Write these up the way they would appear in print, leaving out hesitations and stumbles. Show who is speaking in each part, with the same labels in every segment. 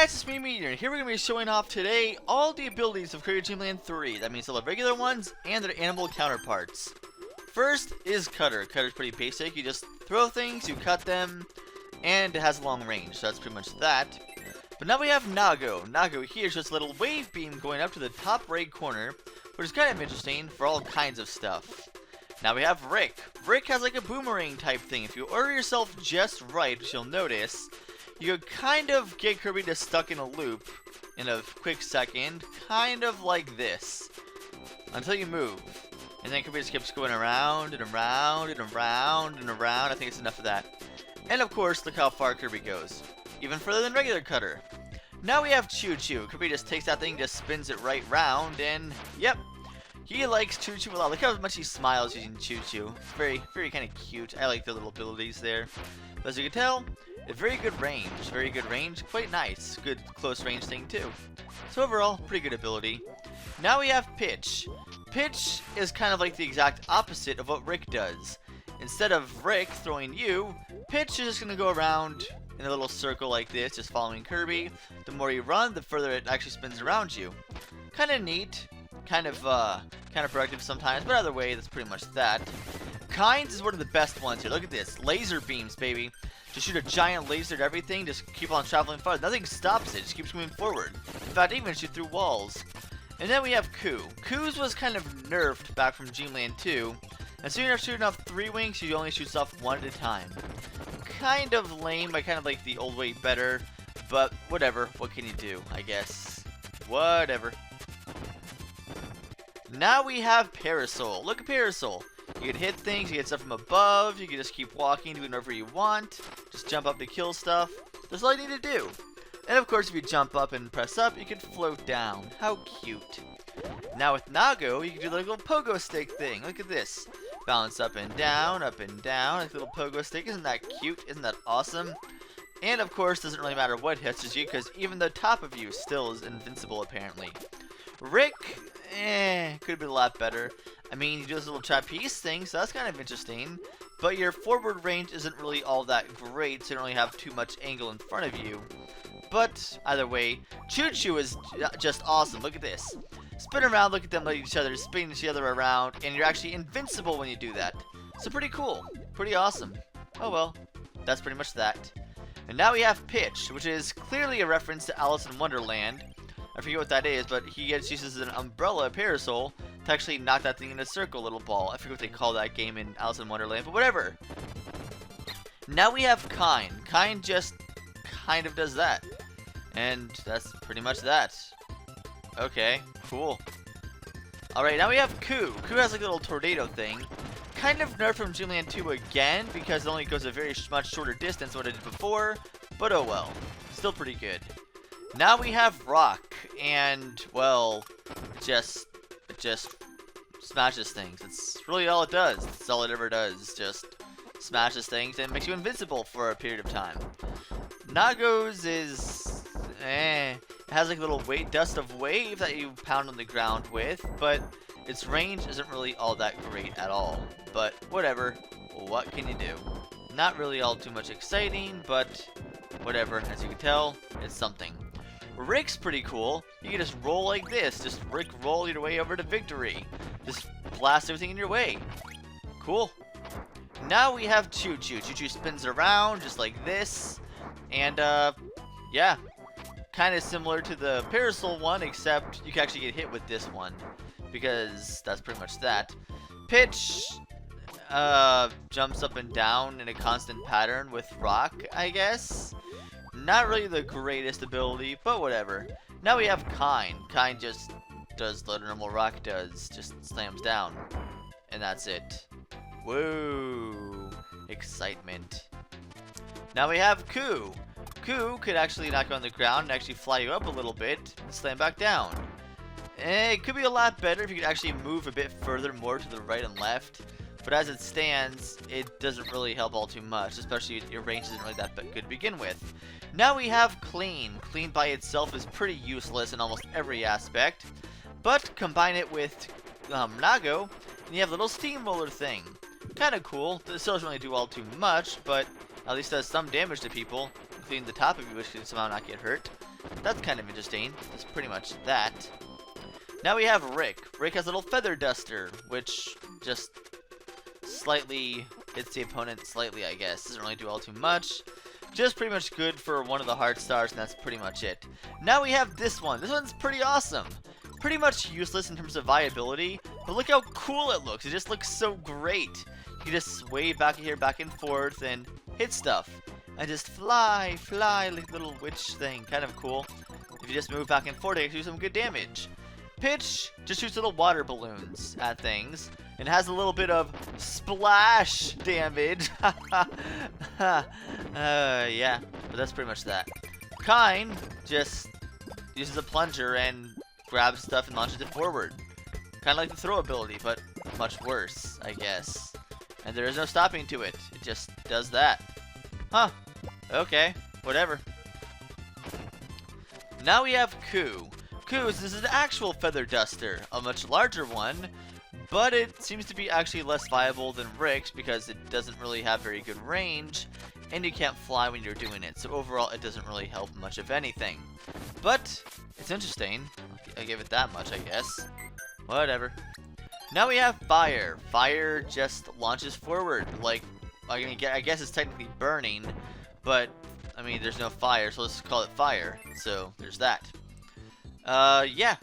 Speaker 1: guys, it's me, Meteorz, and here we're going to be showing off today all the abilities of Kirby Dream Land 3. That means all the regular ones and their animal counterparts. First is Cutter. Cutter's pretty basic. You just throw things, you cut them, and it has long range, so that's pretty much that. But now we have Nago. Nago here is just a little wave beam going up to the top right corner, which is kind of interesting for all kinds of stuff. Now we have Rick. Rick has like a boomerang type thing. If you order yourself just right, which you'll notice, you could kind of get Kirby to stuck in a loop in a quick second, kind of like this, until you move. And then Kirby just keeps going around and around and around and around. I think it's enough of that. And of course, look how far Kirby goes. Even further than regular Cutter. Now we have Choo Choo. Kirby just takes that thing, just spins it right round, and yep. He likes Choo Choo a lot. Look how much he smiles using Choo Choo. It's very kind of cute. I like the little abilities there. But as you can tell, a very good range. Very good range. Quite nice. Good close range thing too. So overall, pretty good ability. Now we have Pitch. Pitch is kind of like the exact opposite of what Rick does. Instead of Rick throwing you, Pitch is just going to go around in a little circle like this, just following Kirby. The more you run, the further it actually spins around you. Kind of neat. Kind of counterproductive sometimes, but either way, that's pretty much that. Kinds is one of the best ones here. Look at this. Laser beams, baby. Just shoot a giant laser at everything, just keep on traveling forward. Nothing stops it, just keeps moving forward. In fact, even shoot through walls. And then we have Coup. Coup's was kind of nerfed back from Dreamland 2. And so you're shooting off 3 wings, you only shoot off 1 at a time. Kind of lame, I kind of like the old way better. But whatever, what can you do, I guess. Whatever. Now we have Parasol. Look at Parasol. You can hit things, you get stuff from above, you can just keep walking, doing whatever you want. Just jump up to kill stuff. That's all you need to do. And of course, if you jump up and press up, you can float down. How cute. Now with Nago, you can do the little pogo stick thing. Look at this. Bounce up and down, like a little pogo stick. Isn't that cute? Isn't that awesome? And of course, doesn't really matter what hits you, because even the top of you still is invincible, apparently. Rick, could have been a lot better. I mean, you do this little trapeze thing, so that's kind of interesting. But your forward range isn't really all that great, so you don't really have too much angle in front of you. But either way, Choo Choo is just awesome. Look at this. Spin around, look at them like each other, spin each other around, and you're actually invincible when you do that. So pretty cool. Pretty awesome. Oh well, that's pretty much that. And now we have Pitch, which is clearly a reference to Alice in Wonderland. I forget what that is, but he uses an umbrella Parasol to actually knock that thing in a circle, little ball. I forget what they call that game in Alice in Wonderland, but whatever. Now we have Kind. Kind just kind of does that. And that's pretty much that. Okay, cool. Alright, now we have Coup. Coup has like a little tornado thing. Kind of nerfed from Dreamland 2 again, because it only goes a very much shorter distance than what it did before. But oh well. Still pretty good. Now we have Rock, and, well, just smashes things. It's really all it does. That's all it ever does. Just smashes things and makes you invincible for a period of time. Nago's is, It has like a little dust of wave that you pound on the ground with, but its range isn't really all that great at all. But whatever, what can you do? Not really all too much exciting, but whatever. As you can tell, it's something. Rick's pretty cool. You can just roll like this. Just Rick roll your way over to victory. Just blast everything in your way. Cool. Now we have Choo Choo. Choo Choo spins around just like this. And, yeah. Kind of similar to the Parasol one, except you can actually get hit with this one. Because that's pretty much that. Pitch, jumps up and down in a constant pattern with Rock, I guess. Not really the greatest ability, but whatever. Now we have Kind. Kind just does the normal Rock does. Just slams down. And that's it. Whoa. Excitement. Now we have Coup. Coup could actually knock you on the ground and actually fly you up a little bit and slam back down. It could be a lot better if you could actually move a bit further more to the right and left. But as it stands, it doesn't really help all too much, especially your range isn't really that good to begin with. Now we have Clean. Clean by itself is pretty useless in almost every aspect. But combine it with Nago, and you have a little steamroller thing. Kind of cool. It still doesn't really do all too much, but at least does some damage to people, including the top of you, which can somehow not get hurt. That's kind of interesting. That's pretty much that. Now we have Rick. Rick has a little feather duster, which just slightly hits the opponent slightly, I guess. Doesn't really do all too much. Just pretty much good for one of the heart stars, and that's pretty much it. Now we have this one. This one's pretty awesome. Pretty much useless in terms of viability, but look how cool it looks. It just looks so great. You just sway back here, back and forth, and hit stuff. And just fly like a little witch thing. Kind of cool. If you just move back and forth, it can do some good damage. Pitch just shoots little water balloons at things. And has a little bit of splash damage. Yeah, but that's pretty much that. Kind just uses a plunger and grabs stuff and launches it forward. Kind of like the throw ability, but much worse, I guess. And there is no stopping to it. It just does that. Huh. Okay. Whatever. Now we have Coup. Coup is an actual feather duster. A much larger one. But it seems to be actually less viable than Rick's because it doesn't really have very good range. And you can't fly when you're doing it. So overall, it doesn't really help much of anything. But it's interesting. I give it that much, I guess. Whatever. Now we have Fire. Fire just launches forward. Like, I mean, I guess it's technically burning. But, I mean, there's no fire, so let's call it Fire. So, there's that. Yeah.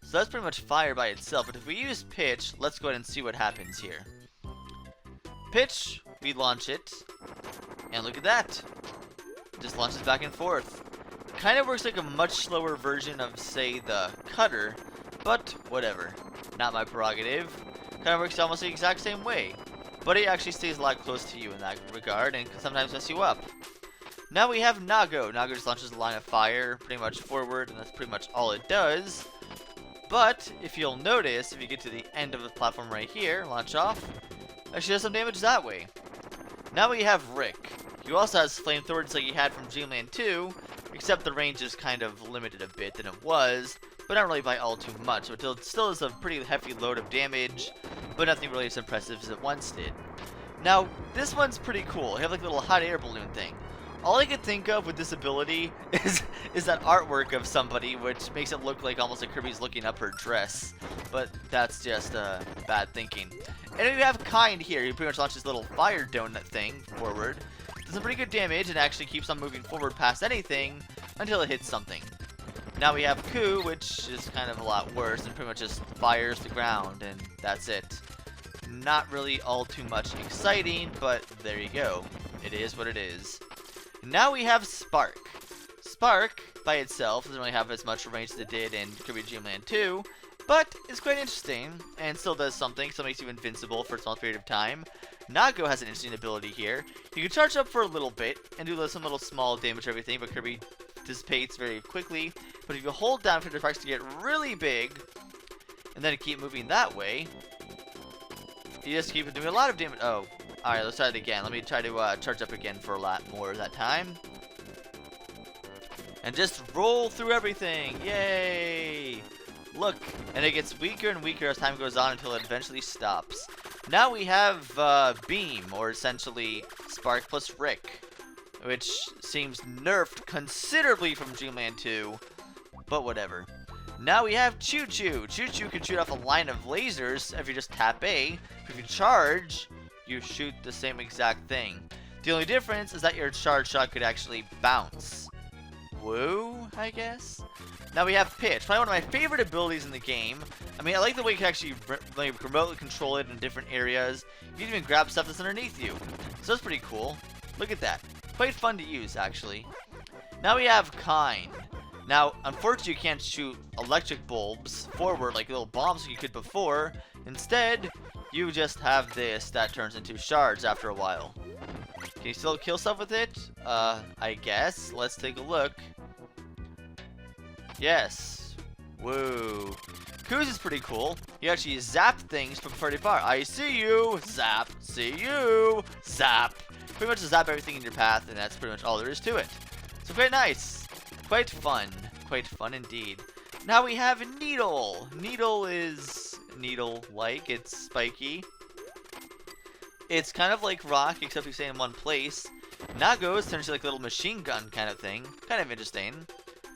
Speaker 1: So that's pretty much Fire by itself. But if we use Pitch, let's go ahead and see what happens here. Pitch, we launch it. And look at that. It just launches back and forth. Kind of works like a much slower version of, say, the Cutter. But, whatever. Not my prerogative. Kind of works almost the exact same way. But it actually stays a lot close to you in that regard and can sometimes mess you up. Now we have Nago. Nago just launches a line of fire pretty much forward, and that's pretty much all it does. But, if you'll notice, if you get to the end of the platform right here, launch off, actually does some damage that way. Now we have Rick. He also has flamethrowers like he had from Dreamland 2, except the range is kind of limited a bit than it was, but not really by all too much. So it still is a pretty hefty load of damage, but nothing really as impressive as it once did. Now, this one's pretty cool. You have like a little hot air balloon thing. All I could think of with this ability is that artwork of somebody, which makes it look like almost like Kirby's looking up her dress. But that's just bad thinking. And then you have Kind here. He pretty much launches this little fire donut thing forward. Does some pretty good damage and actually keeps on moving forward past anything until it hits something. Now we have Coup, which is kind of a lot worse and pretty much just fires the ground, and that's it. Not really all too much exciting, but there you go. It is what it is. Now we have Spark. Spark, by itself, doesn't really have as much range as it did in Kirby Dream Land 2, but it's quite interesting, and still does something, still makes you invincible for a small period of time. Nago has an interesting ability here. You can charge up for a little bit, and do some little small damage to everything, but Kirby dissipates very quickly. But if you hold down for the sparks to get really big, and then keep moving that way, you just keep doing a lot of damage. Oh, alright, let's try it again. Let me try to charge up again for a lot more that time. And just roll through everything. Yay! Look, and it gets weaker and weaker as time goes on until it eventually stops. Now we have Beam, or essentially Spark plus Rick, which seems nerfed considerably from Dreamland 2, but whatever. Now we have Choo Choo. Choo Choo can shoot off a line of lasers if you just tap A. If you charge, you shoot the same exact thing. The only difference is that your charge shot could actually bounce. Woo, I guess? Now we have Pitch, probably one of my favorite abilities in the game. I mean, I like the way you can actually remotely control it in different areas. You can even grab stuff that's underneath you. So that's pretty cool. Look at that. Quite fun to use, actually. Now we have Kind. Now, unfortunately, you can't shoot electric bulbs forward like little bombs you could before. Instead, you just have this that turns into shards after a while. Can you still kill stuff with it? I guess. Let's take a look. Yes. Woo. Coos is pretty cool. You actually zap things from pretty far. I see you. Zap. See you. Zap. Pretty much zap everything in your path, and that's pretty much all there is to it. So quite nice. Quite fun. Quite fun indeed. Now we have Needle. Needle is needle-like. It's spiky. It's kind of like rock, except you stay in one place. Nago is essentially like a little machine gun kind of thing. Kind of interesting.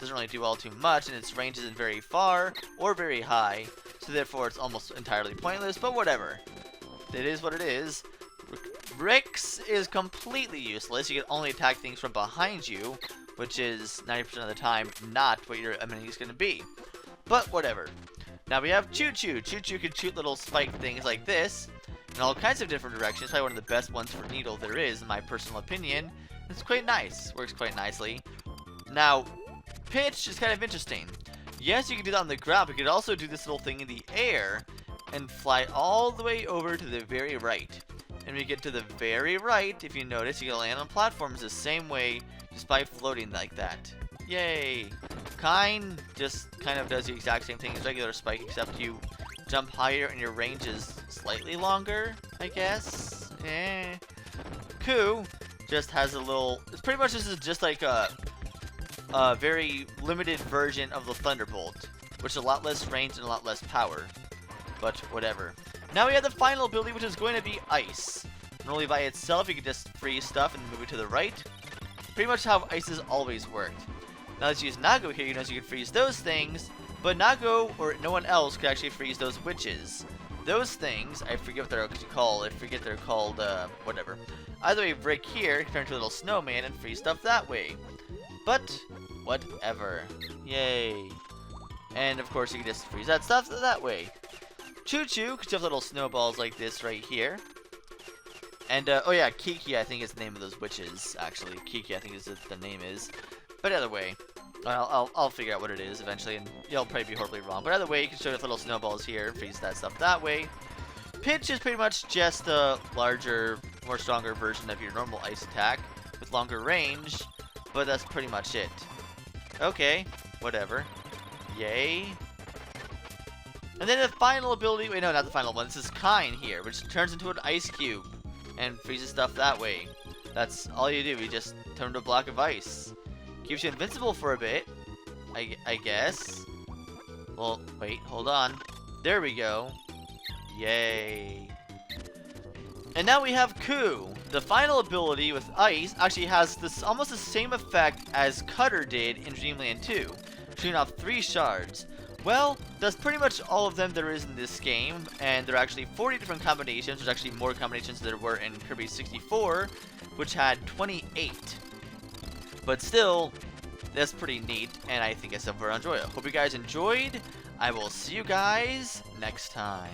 Speaker 1: doesn't really do all too much, and its range isn't very far or very high, so therefore it's almost entirely pointless, but whatever. It is what it is. Bricks is completely useless. You can only attack things from behind you, which is 90% of the time not what your enemy is going to be. But whatever. Now we have Choo Choo. Choo Choo can shoot little spike things like this in all kinds of different directions. Probably one of the best ones for Needle there is, in my personal opinion. It's quite nice. Works quite nicely. Now, Pitch is kind of interesting. Yes, you can do that on the ground, but you could also do this little thing in the air and fly all the way over to the very right. And when you get to the very right, if you notice, you can land on platforms the same way just by floating like that. Yay! Just kind of does the exact same thing as regular Spike, except you jump higher and your range is slightly longer, I guess. Coup just has a little... It's pretty much just like a very limited version of the Thunderbolt, which is a lot less range and a lot less power. But whatever. Now we have the final ability, which is going to be Ice. Normally by itself, you can just freeze stuff and move it to the right. Pretty much how Ice has always worked. Now let's use Nago here. You know, so you can freeze those things, but Nago or no one else could actually freeze those witches. Those things, I forget what they're called. I forget they're called, whatever. Either way, Brick here can turn into a little snowman and freeze stuff that way. But whatever. Yay. And of course, you can just freeze that stuff that way. Choo Choo could have little snowballs like this right here. And, oh yeah, Kiki, I think is the name of those witches, actually. Kiki, I think is what the name is. But either way, I'll figure out what it is eventually, and you'll probably be horribly wrong. But either way, you can show little snowballs here and freeze that stuff that way. Pitch is pretty much just a larger, more stronger version of your normal ice attack with longer range, but that's pretty much it. Okay, whatever. Yay. And then the final ability, wait, no, not the final one. This is Kine here, which turns into an ice cube and freezes stuff that way. That's all you do. You just turn into a block of ice. Keeps you invincible for a bit, I guess. Well, wait, hold on. There we go. Yay. And now we have Coup. The final ability with ice actually has this almost the same effect as Cutter did in Dreamland 2, shooting off 3 shards. Well, that's pretty much all of them there is in this game, and there are actually 40 different combinations. There's actually more combinations than there were in Kirby 64, which had 28. But still, that's pretty neat, and I think it's super enjoyable. Hope you guys enjoyed. I will see you guys next time.